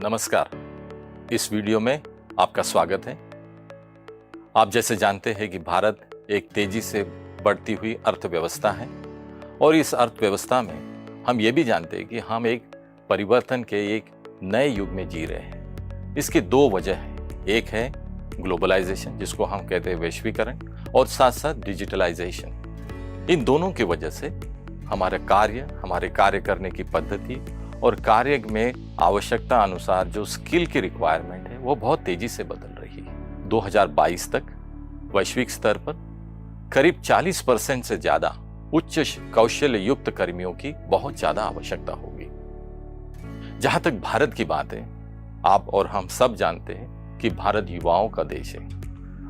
नमस्कार। इस वीडियो में आपका स्वागत है। आप जैसे जानते हैं कि भारत एक तेजी से बढ़ती हुई अर्थव्यवस्था है और इस अर्थव्यवस्था में हम ये भी जानते हैं कि हम एक परिवर्तन के एक नए युग में जी रहे हैं। इसकी दो वजह है। एक है ग्लोबलाइजेशन, जिसको हम कहते हैं वैश्वीकरण, और साथ साथ डिजिटलाइजेशन। इन दोनों की वजह से हमारे कार्य करने की पद्धति और कार्य में आवश्यकता अनुसार जो स्किल की रिक्वायरमेंट है वो बहुत तेजी से बदल रही है। 2022 तक वैश्विक स्तर पर करीब 40% से ज्यादा उच्च कौशल युक्त कर्मियों की बहुत ज्यादा आवश्यकता होगी। जहां तक भारत की बात है, आप और हम सब जानते हैं कि भारत युवाओं का देश है।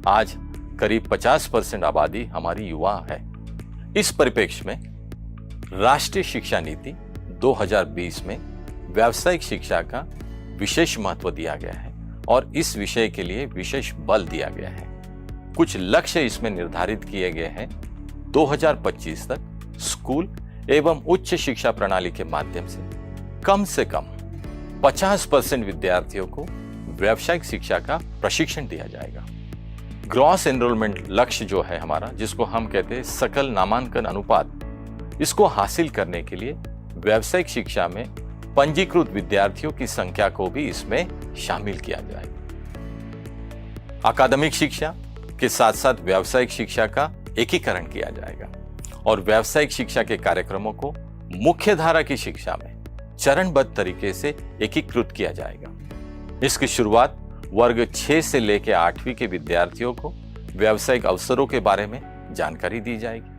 आज करीब 50% आबादी हमारी युवा है। इस परिप्रेक्ष्य में राष्ट्रीय शिक्षा नीति 2020 में व्यावसायिक शिक्षा का विशेष महत्व दिया गया है और इस विषय के लिए विशेष बल दिया गया है। कुछ लक्ष्य इसमें निर्धारित किए गए हैं। 2025 तक स्कूल एवं उच्च शिक्षा प्रणाली के माध्यम से कम 50% विद्यार्थियों को व्यावसायिक शिक्षा का प्रशिक्षण दिया जाएगा। ग्रॉस एनरोलमेंट लक्ष्य जो है हमारा, जिसको हम कहते हैं सकल नामांकन अनुपात, इसको हासिल करने के लिए व्यावसायिक शिक्षा में पंजीकृत विद्यार्थियों की संख्या को भी इसमें शामिल किया जाएगा। अकादमिक शिक्षा के साथ साथ व्यावसायिक शिक्षा का एकीकरण किया जाएगा और व्यावसायिक शिक्षा के कार्यक्रमों को मुख्य धारा की शिक्षा में चरणबद्ध तरीके से एकीकृत किया जाएगा। इसकी शुरुआत वर्ग 6 से लेकर 8वीं के विद्यार्थियों को व्यावसायिक अवसरों के बारे में जानकारी दी जाएगी।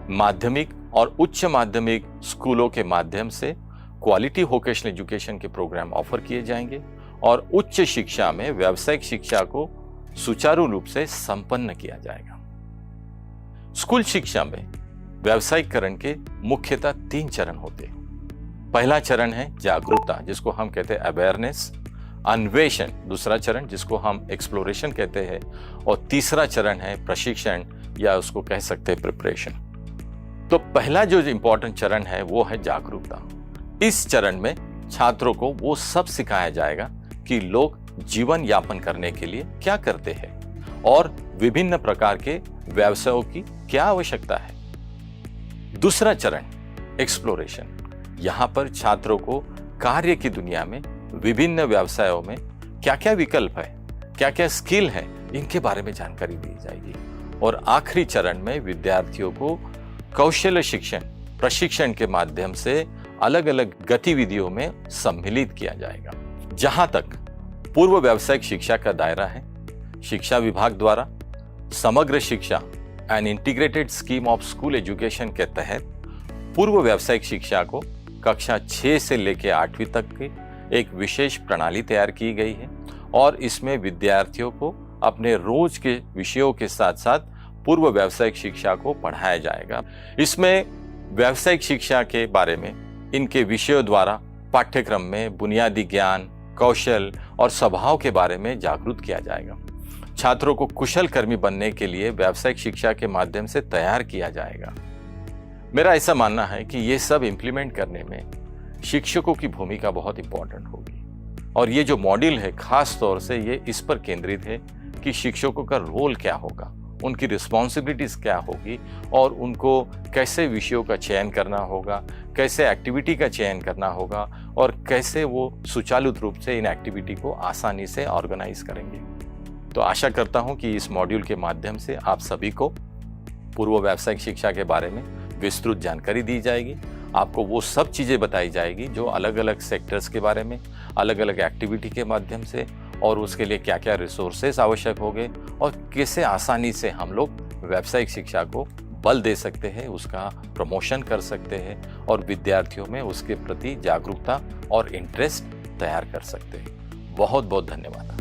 माध्यमिक और उच्च माध्यमिक स्कूलों के माध्यम से क्वालिटी वोकेशनल एजुकेशन के प्रोग्राम ऑफर किए जाएंगे और उच्च शिक्षा में व्यावसायिक शिक्षा को सुचारू रूप से संपन्न किया जाएगा। स्कूल शिक्षा में व्यावसायिकरण के मुख्यतः 3 चरण होते हैं। पहला चरण है जागरूकता, जिसको हम कहते हैं अवेयरनेस, अन्वेषण दूसरा चरण, जिसको हम एक्सप्लोरेशन कहते हैं, और तीसरा चरण है प्रशिक्षण, या उसको कह सकते हैं प्रिपरेशन। तो पहला जो इंपॉर्टेंट चरण है वो है जागरूकता। इस चरण में छात्रों को वो सब सिखाया जाएगा कि लोग जीवन यापन करने के लिए क्या करते हैं और विभिन्न प्रकार के व्यवसायों की क्या आवश्यकता है। दूसरा चरण एक्सप्लोरेशन। यहां पर छात्रों को कार्य की दुनिया में विभिन्न व्यवसायों में क्या क्या विकल्प है, क्या क्या स्किल है, इनके बारे में जानकारी दी जाएगी। और आखिरी चरण में विद्यार्थियों को कौशल शिक्षण प्रशिक्षण के माध्यम से अलग अलग गतिविधियों में सम्मिलित किया जाएगा। जहां तक पूर्व व्यावसायिक शिक्षा का दायरा है, शिक्षा विभाग द्वारा समग्र शिक्षा and integrated scheme of school education के तहत पूर्व व्यावसायिक शिक्षा को कक्षा 6 से लेकर 8वीं तक की एक विशेष प्रणाली तैयार की गई है और इसमें विद्यार्थियों को अपने रोज के विषयों के साथ साथ पूर्व व्यावसायिक शिक्षा को पढ़ाया जाएगा। इसमें व्यावसायिक शिक्षा के बारे में इनके विषयों द्वारा पाठ्यक्रम में बुनियादी ज्ञान, कौशल और स्वभाव के बारे में जागरूक किया जाएगा। छात्रों को कुशल कर्मी बनने के लिए व्यावसायिक शिक्षा के माध्यम से तैयार किया जाएगा। मेरा ऐसा मानना है कि ये सब इंप्लीमेंट करने में शिक्षकों की भूमिका बहुत इंपॉर्टेंट होगी और ये जो मॉड्यूल है खास तौर से ये इस पर केंद्रित है कि शिक्षकों का रोल क्या होगा, उनकी रिस्पॉन्सिबिलिटीज क्या होगी और उनको कैसे विषयों का चयन करना होगा, कैसे एक्टिविटी का चयन करना होगा और कैसे वो सुचारू रूप से इन एक्टिविटी को आसानी से ऑर्गेनाइज करेंगे। तो आशा करता हूं कि इस मॉड्यूल के माध्यम से आप सभी को पूर्व व्यावसायिक शिक्षा के बारे में विस्तृत जानकारी दी जाएगी। आपको वो सब चीज़ें बताई जाएगी जो अलग अलग सेक्टर्स के बारे में, अलग अलग एक्टिविटी के माध्यम से, और उसके लिए क्या क्या रिसोर्सेस आवश्यक होंगे और कैसे आसानी से हम लोग व्यावसायिक शिक्षा को बल दे सकते हैं, उसका प्रमोशन कर सकते हैं और विद्यार्थियों में उसके प्रति जागरूकता और इंटरेस्ट तैयार कर सकते हैं। बहुत बहुत धन्यवाद।